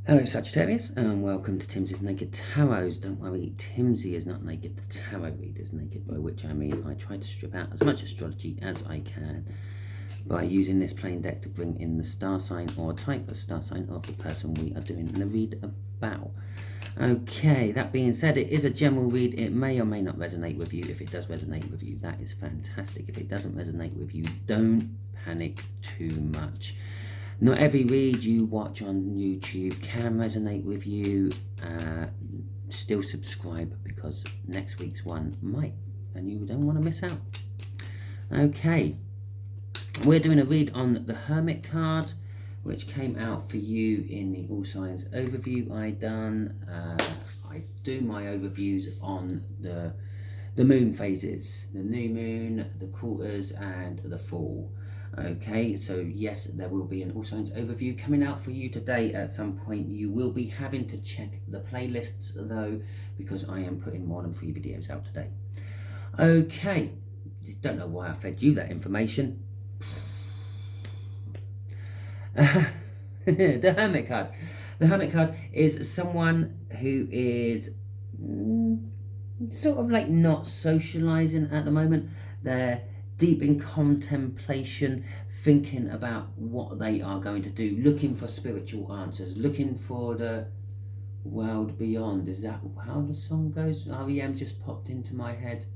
Hello Sagittarius and welcome to Timsy's Naked Tarots. Don't worry, Timsy is not naked, the tarot reader is naked, by which I mean I try to strip out as much astrology as I can by using this plain deck to bring in the star sign or type of star sign of the person we are doing the read about. Okay, that being said, it is a general read. It may or may not resonate with you. If it does resonate with you, that is fantastic. If it doesn't resonate with you, don't panic too much. Not every read you watch on YouTube can resonate with you. Still subscribe because next week's one might, and you don't want to miss out. Okay, we're doing a read on the Hermit card, which came out for you in the All Signs overview I do my overviews on the moon phases, the new moon, the quarters, and the full. Okay, so yes, there will be an All Signs overview coming out for you today at some point. You will be having to check the playlists though, because I am putting more than 3 videos out today. Okay, don't know why I fed you that information. The Hermit card. The Hermit card is someone who is sort of like not socializing at the moment. They're deep in contemplation, thinking about what they are going to do, looking for spiritual answers, looking for the world beyond. Is that how the song goes? REM just popped into my head.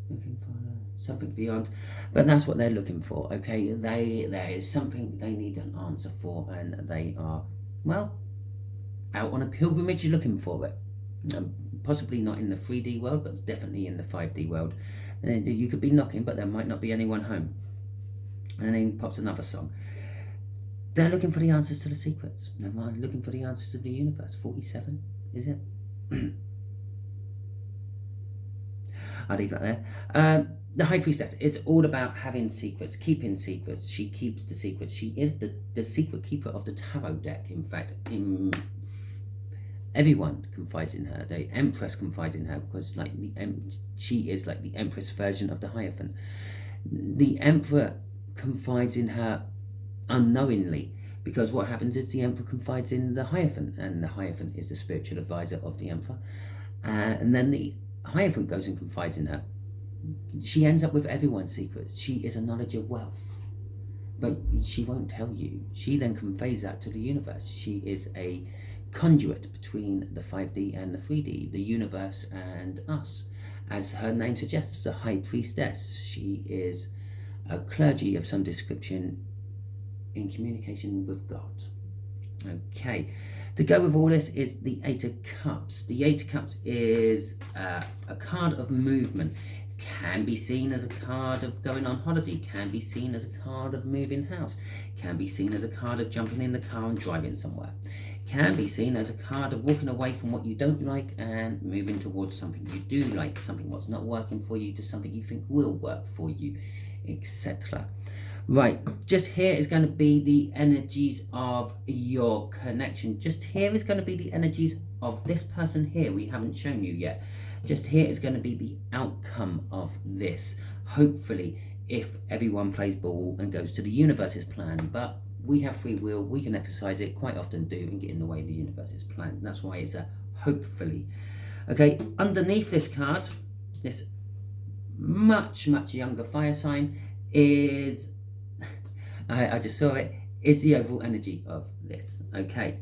Looking for something beyond, but that's what they're looking for. Okay, there is something they need an answer for, and they are, well, out on a pilgrimage looking for it. Possibly not in the 3D world, but definitely in the 5D world. You could be knocking, but there might not be anyone home. And then pops another song. They're looking for the answers to the secrets. They're looking for the answers of the universe. 47, is it? I'll leave that there. The High Priestess is all about having secrets, keeping secrets. She keeps the secrets. She is the secret keeper of the tarot deck. In fact, everyone confides in her. The Empress confides in her because, like, she is like the Empress version of the Hierophant. The Emperor confides in her unknowingly, because what happens is the Emperor confides in the Hierophant, and the Hierophant is the spiritual advisor of the Emperor. And then the Hierophant goes and confides in her. She ends up with everyone's secrets. She is a knowledge of wealth, but she won't tell you. She then conveys that to the universe. She is a conduit between the 5D and the 3D, the universe and us. As her name suggests, a High Priestess. She is a clergy of some description in communication with God. Okay, to go with all this is the 8 of Cups. The 8 of Cups is a card of movement. Can be seen as a card of going on holiday, can be seen as a card of moving house, can be seen as a card of jumping in the car and driving somewhere, can be seen as a card of walking away from what you don't like and moving towards something you do like, something what's not working for you to something you think will work for you, etc. Right, just here is going to be the energies of your connection. Just here is going to be the energies of this person here we haven't shown you yet. Just here is going to be the outcome of this. Hopefully, if everyone plays ball and goes to the universe's plan, but we have free will, we can exercise it, quite often do, and get in the way of the universe's plan. That's why it's a hopefully. Okay, underneath this card, this much younger fire sign is, I just saw it, is the overall energy of this. Okay,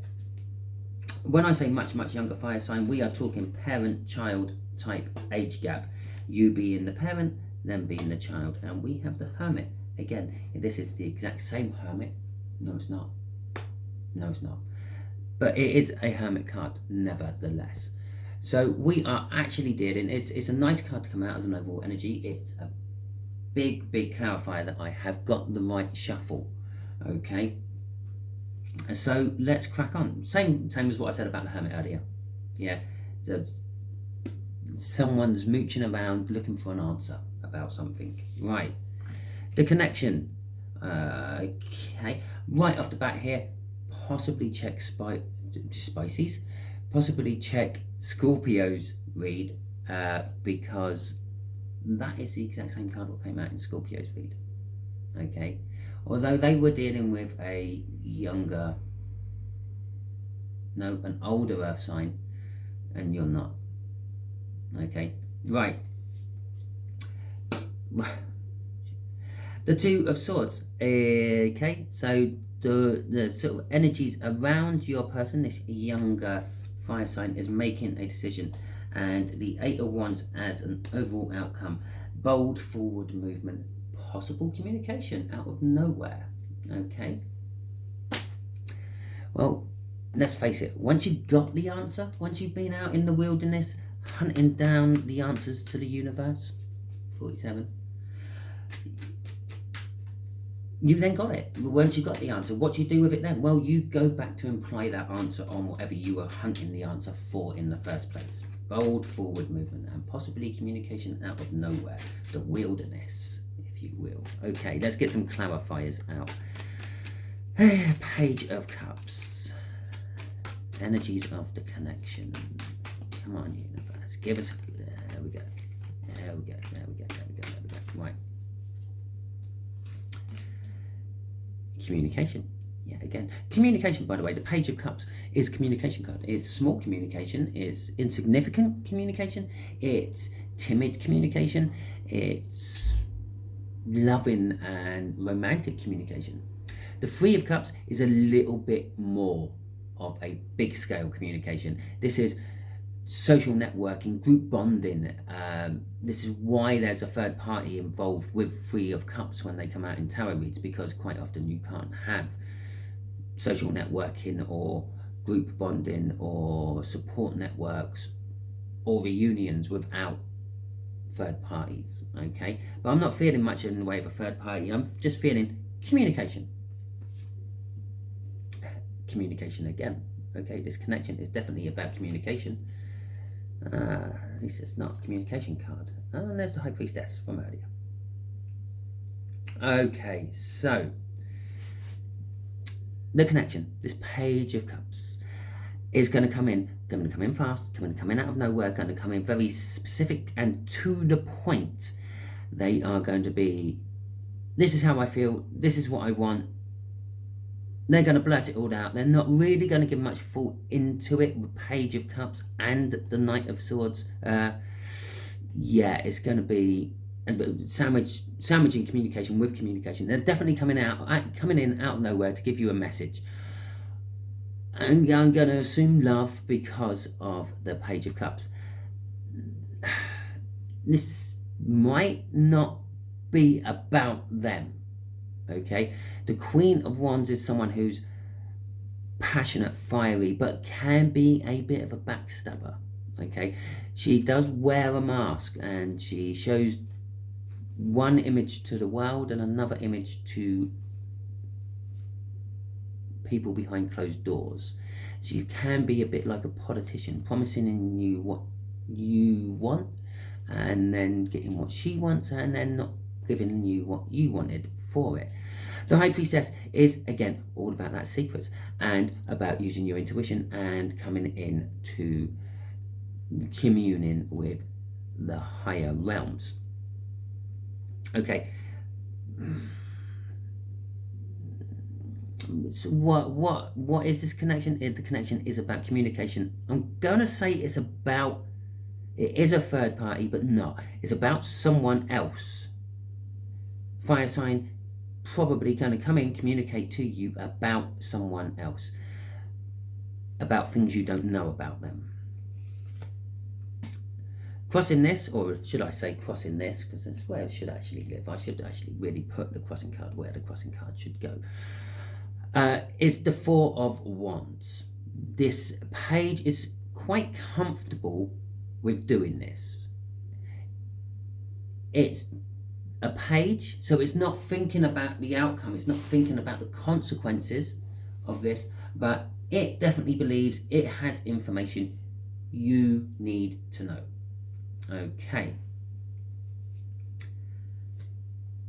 when I say much younger fire sign, we are talking parent-child type age gap. You being the parent, them being the child, and we have the Hermit. Again, this is the exact same Hermit. No, it's not. No, it's not. But it is a Hermit card, nevertheless. So we are actually dealing, it's a nice card to come out as an overall energy. It's a big clarifier that I have got the right shuffle. Okay. So let's crack on. Same as what I said about the Hermit earlier. Yeah, someone's mooching around looking for an answer about something. Right, the connection. Okay, right off the bat here, possibly check Pisces, possibly check Scorpio's read, because that is the exact same card that came out in Scorpio's read. Okay, although they were dealing with a younger No, an older earth sign, and you're not. Okay, right. The Two of Swords. Okay, so the sort of energies around your person, this younger fire sign, is making a decision, and the Eight of Wands as an overall outcome. Bold forward movement, possible communication out of nowhere. Okay. Well, let's face it, once you've got the answer, once you've been out in the wilderness hunting down the answers to the universe, 47, you then got it. Once you got the answer, what do you do with it then? Well, you go back to apply that answer on whatever you were hunting the answer for in the first place. Bold forward movement and possibly communication out of nowhere, the wilderness, if you will. Okay, let's get some clarifiers out. Page of Cups. Energies of the connection. Come on, universe. Give us. There we go. There we go. There we go. There we go. There we go. Right. Communication. Yeah, again. Communication, by the way, the Page of Cups is communication card. It's small communication. It's insignificant communication. It's timid communication. It's loving and romantic communication. The Three of Cups is a little bit more of a big scale communication. This is social networking, group bonding. This is why there's a third party involved with Three of Cups when they come out in tarot reads, because quite often you can't have social networking or group bonding or support networks or reunions without third parties. Okay, but I'm not feeling much in the way of a third party. I'm just feeling communication. Communication again. Okay, this connection is definitely about communication. At least it's not a communication card. And there's the High Priestess from earlier. Okay, so the connection, this Page of Cups, is going to come in fast, going to come in out of nowhere, going to come in very specific and to the point. They are going to be, this is how I feel, this is what I want. They're going to blurt it all out. They're not really going to give much thought into it with Page of Cups and the Knight of Swords. Yeah, it's going to be sandwiching communication with communication. They're definitely coming in out of nowhere to give you a message. And I'm going to assume love because of the Page of Cups. This might not be about them. Okay, the Queen of Wands is someone who's passionate, fiery, but can be a bit of a backstabber. Okay, she does wear a mask and she shows one image to the world and another image to people behind closed doors. She can be a bit like a politician, promising you what you want and then getting what she wants and then not giving you what you wanted for it. The High Priestess is, again, all about that secrets and about using your intuition and coming in to communing with the higher realms. Okay. So what is this connection? The connection is about communication. I'm going to say it is a third party, but not. It's about someone else. Fire sign, probably going to come in, communicate to you about someone else, about things you don't know about them. Crossing this, or should I say crossing this, because that's where it should actually live. I should actually really put the crossing card where the crossing card should go. Is the Four of Wands. This page is quite comfortable with doing this. It's a page, so it's not thinking about the outcome, it's not thinking about the consequences of this, but it definitely believes it has information you need to know. Okay,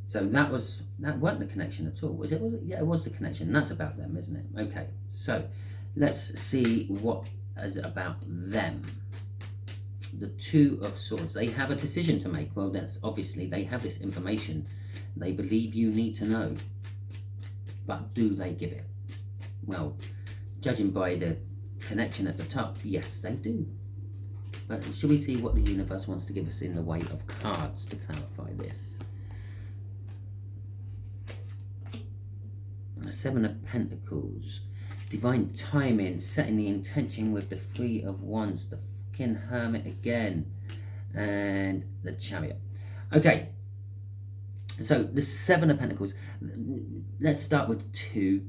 so that wasn't the connection at all, was it? Yeah, it was the connection. That's about them, isn't it? Okay, so let's see what is about them. The Two of Swords. They have a decision to make. Well, that's obviously they have this information they believe you need to know, but do they give it? Well, judging by the connection at the top? Yes, they do. But should we see what the universe wants to give us in the way of cards to clarify this? The Seven of Pentacles. Divine timing, setting the intention with the Three of Wands. The fucking Hermit again. And the Chariot. Okay. So the Seven of Pentacles. Let's start with 2.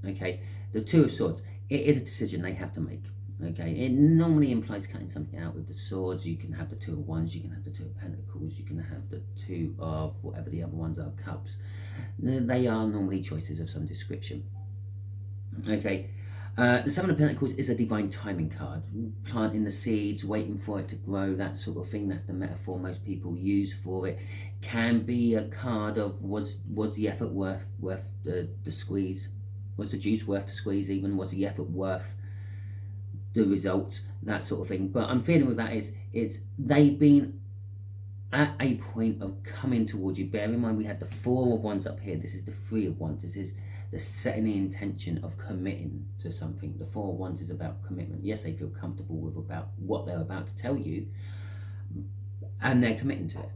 Okay. The Two of Swords. It is a decision they have to make. Okay, it normally implies cutting something out with the swords. You can have the Two of Wands, you can have the Two of Pentacles, you can have the Two of whatever the other ones are, Cups. They are normally choices of some description. Okay, the Seven of Pentacles is a divine timing card. Planting the seeds, waiting for it to grow, that sort of thing. That's the metaphor most people use for it. Can be a card of was the effort worth the squeeze? Was the juice worth the squeeze even? Was the effort worth the results, that sort of thing. But I'm feeling with that is they've been at a point of coming towards you. Bear in mind we had the Four of Wands up here. This is the Three of Wands. This is the setting the intention of committing to something. The Four of Wands is about commitment. Yes, they feel comfortable with about what they're about to tell you, and they're committing to it.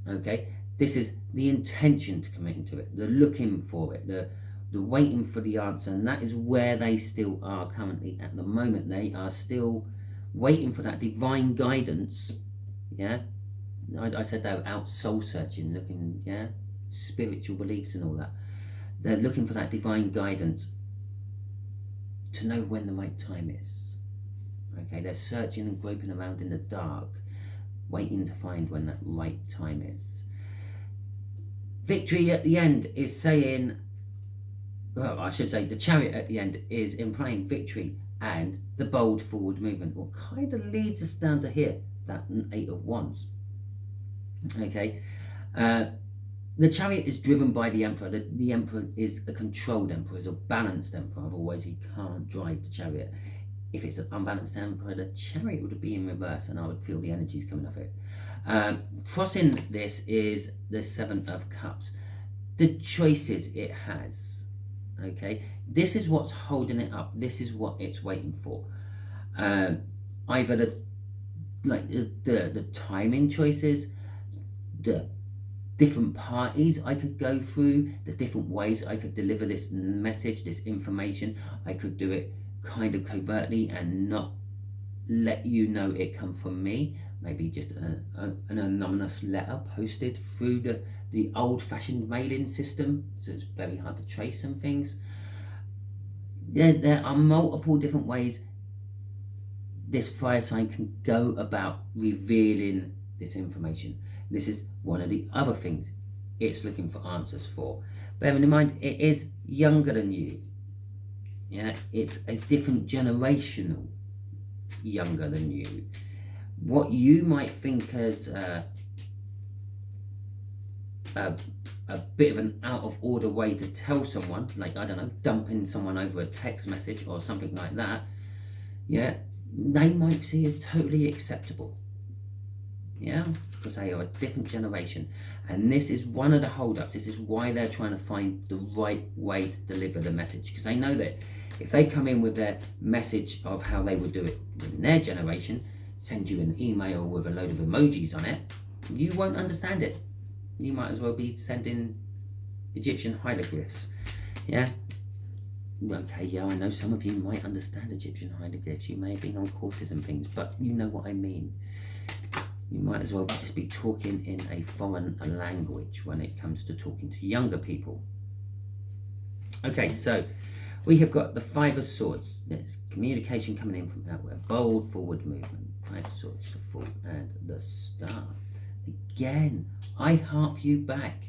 Okay, this is the intention to committing to it, the looking for it, the waiting for the answer, and that is where they still are currently at the moment. They are still waiting for that divine guidance. Yeah, I said they were out soul searching, looking, yeah, spiritual beliefs and all that. They're looking for that divine guidance to know when the right time is. Okay, they're searching and groping around in the dark, waiting to find when that right time is. Victory at the end is saying, well, I should say the Chariot at the end is implying victory and the bold forward movement. What kind of leads us down to here? That Eight of Wands. Okay. The Chariot is driven by the Emperor. The Emperor is a controlled Emperor, is a balanced Emperor. Otherwise, he can't drive the Chariot. If it's an unbalanced Emperor, the Chariot would be in reverse, and I would feel the energies coming off it. Crossing this is the Seven of Cups. The choices it has. Okay, this is what's holding it up. This is what it's waiting for. Either the timing choices, the different parties I could go through, the different ways I could deliver this message, this information. I could do it kind of covertly and not let you know it come from me. Maybe just an anonymous letter posted through the old-fashioned mailing system, so it's very hard to trace some things. There are multiple different ways this fire sign can go about revealing this information. This is one of the other things it's looking for answers for. Bearing in mind, it is younger than you. Yeah, it's a different generational younger than you. What you might think as a bit of an out of order way to tell someone, like, I don't know, dumping someone over a text message or something like that, yeah, they might see as totally acceptable. Yeah, because they are a different generation. And this is one of the hold-ups. This is why they're trying to find the right way to deliver the message. Because they know that if they come in with their message of how they would do it in their generation, send you an email with a load of emojis on it, you won't understand it. You might as well be sending Egyptian hieroglyphs. Yeah? Okay, yeah, I know some of you might understand Egyptian hieroglyphs. You may have been on courses and things, but you know what I mean. You might as well just be talking in a foreign language when it comes to talking to younger people. Okay, so we have got the Five of Swords. There's communication coming in from outward. Bold forward movement. Five of Swords, the Fool, and the Star. Again, I harp you back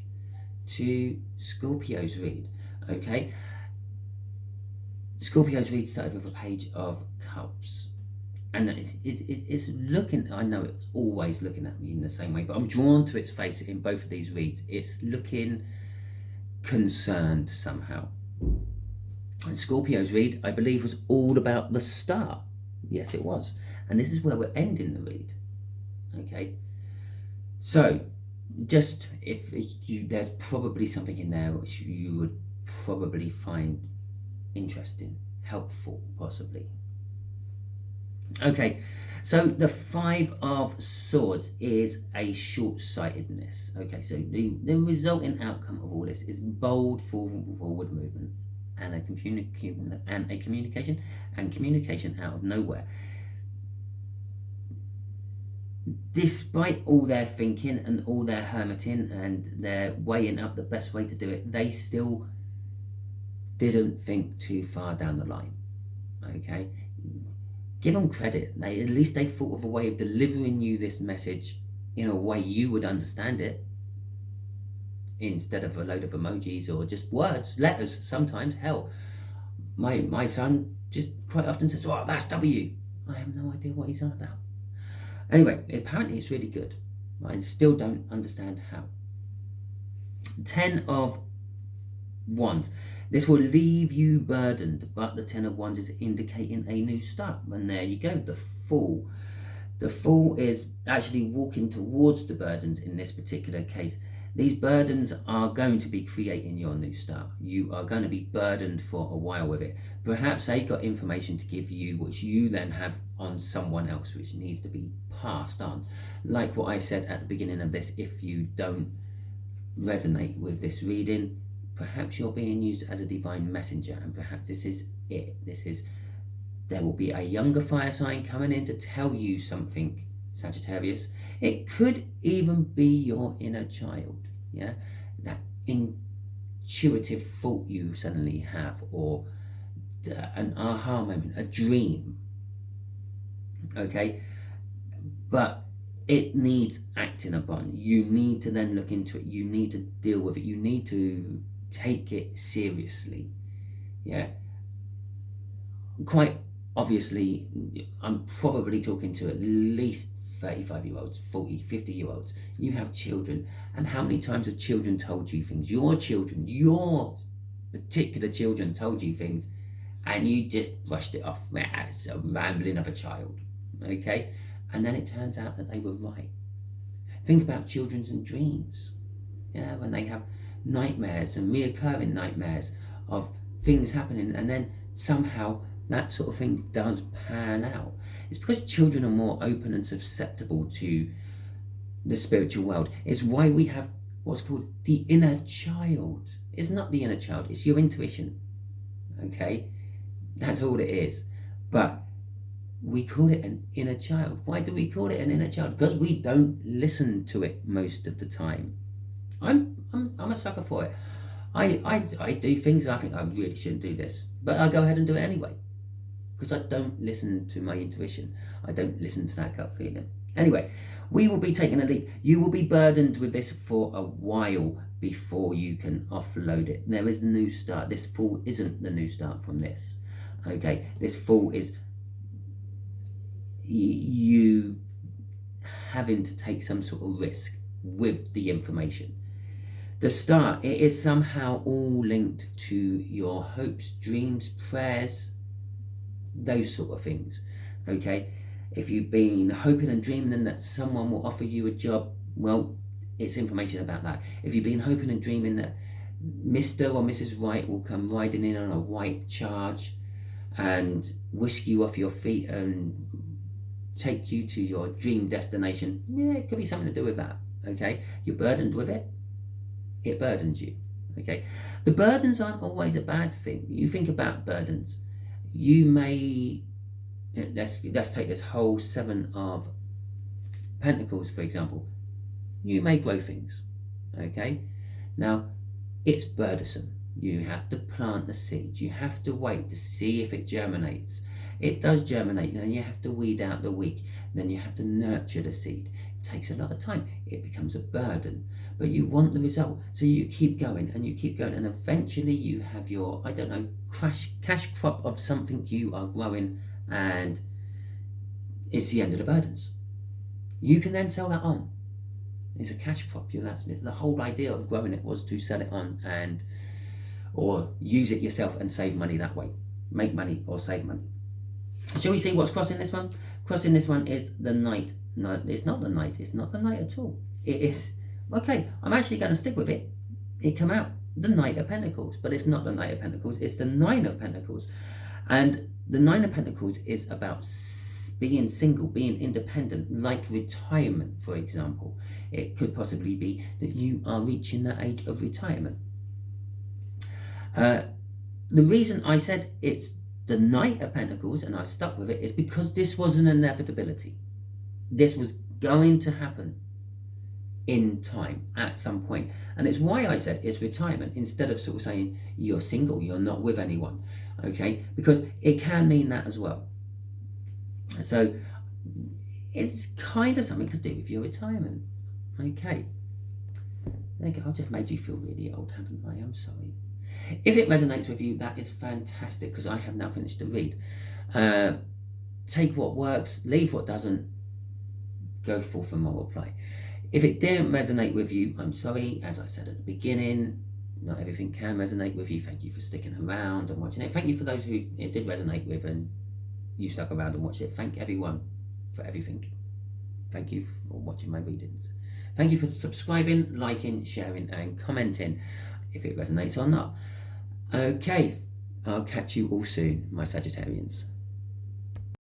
to Scorpio's read. Okay? Scorpio's read started with a Page of Cups. And it's looking, I know it's always looking at me in the same way, but I'm drawn to its face in both of these reads. It's looking concerned somehow. And Scorpio's read, I believe, was all about the Star. Yes, it was. And this is where we're ending the read. Okay? So, just if you, there's probably something in there which you would probably find interesting, helpful, possibly. Okay, so the Five of Swords is a short-sightedness. Okay, so the resulting outcome of all this is bold forward movement and a communication and communication out of nowhere. Despite all their thinking and all their hermiting and their weighing up the best way to do it, they still didn't think too far down the line. Okay, give them credit. At least they thought of a way of delivering you this message in a way you would understand it, instead of a load of emojis or just words, letters. Sometimes, hell, my son just quite often says, "Oh, that's W." I have no idea what he's on about. Anyway, apparently it's really good. I still don't understand how. 10 of Wands. This will leave you burdened, but the 10 of Wands is indicating a new start. And there you go, the Fool. The Fool is actually walking towards the burdens in this particular case. These burdens are going to be creating your new start. You are going to be burdened for a while with it. Perhaps they got information to give you, which you then have on someone else, which needs to be passed on. Like what I said at the beginning of this, if you don't resonate with this reading, perhaps you're being used as a divine messenger, and perhaps this is it. There will be a younger fire sign coming in to tell you something, Sagittarius. It could even be your inner child, yeah? That intuitive thought you suddenly have, or an aha moment, a dream, okay? But it needs acting upon. You need to then look into it. You need to deal with it. You need to take it seriously, yeah? Quite obviously, I'm probably talking to at least 35-year-olds, 40, 50-year-olds. You have children, and how many times have children told you things? Your children, your particular children told you things, and you just brushed it off. It's a rambling of a child, okay? And then it turns out that they were right. Think about children's and dreams, yeah? When they have nightmares and reoccurring nightmares of things happening, and then somehow that sort of thing does pan out. It's because children are more open and susceptible to the spiritual world. It's why we have what's called the inner child. It's not the inner child, it's your intuition, okay? That's all it is. But we call it an inner child. Why do we call it an inner child? Because we don't listen to it most of the time. I'm a sucker for it. I do things I think I really shouldn't do this, but I go ahead and do it anyway, because I don't listen to my intuition. I don't listen to that gut feeling. Anyway, we will be taking a leap. You will be burdened with this for a while before you can offload it. There is a new start. This Fool isn't the new start from this, okay? This Fool is you having to take some sort of risk with the information. The start, it is somehow all linked to your hopes, dreams, prayers, those sort of things, okay? If you've been hoping and dreaming that someone will offer you a job, well, it's information about that. If you've been hoping and dreaming that Mr. or Mrs. Right will come riding in on a white charge and whisk you off your feet and take you to your dream destination, yeah, it could be something to do with that, okay? You're burdened with it. It burdens you, okay? The burdens aren't always a bad thing. You think about burdens. You may, let's take this whole 7 of Pentacles, for example. You may grow things, okay? Now, it's burdensome. You have to plant the seed. You have to wait to see if it germinates. It does germinate, then you have to weed out the weak. Then you have to nurture the seed. It takes a lot of time. It becomes a burden. But you want the result, so you keep going and you keep going, and eventually you have your, I don't know, cash crop of something you are growing, and it's the end of the burdens. You can then sell that on. It's a cash crop. That's the whole idea of growing it, was to sell it on or use it yourself and save money that way. Make money or save money. Shall we see what's crossing this one? Crossing this one is the Knight. No, it's not the Knight. It's not the Knight at all. It is. Okay, I'm actually going to stick with it. It come out the Knight of Pentacles, but it's not the Knight of Pentacles. It's the 9 of Pentacles. And the 9 of Pentacles is about being single, being independent, like retirement, for example. It could possibly be that you are reaching the age of retirement. The reason I said it's the Knight of Pentacles, and I stuck with it, is because this was an inevitability. This was going to happen in time at some point. And it's why I said it's retirement instead of sort of saying you're single, you're not with anyone. Okay, because it can mean that as well. So it's kind of something to do with your retirement. Okay, there you go. I've just made you feel really old, haven't I? I'm sorry. If it resonates with you, that is fantastic, because I have now finished the read. Take what works, leave what doesn't, go forth and multiply. If it didn't resonate with you, I'm sorry. As I said at the beginning, not everything can resonate with you. Thank you for sticking around and watching it. Thank you for those who it did resonate with and you stuck around and watched it. Thank everyone for everything. Thank you for watching my readings. Thank you for subscribing, liking, sharing and commenting if it resonates or not. Okay, I'll catch you all soon, my Sagittarians.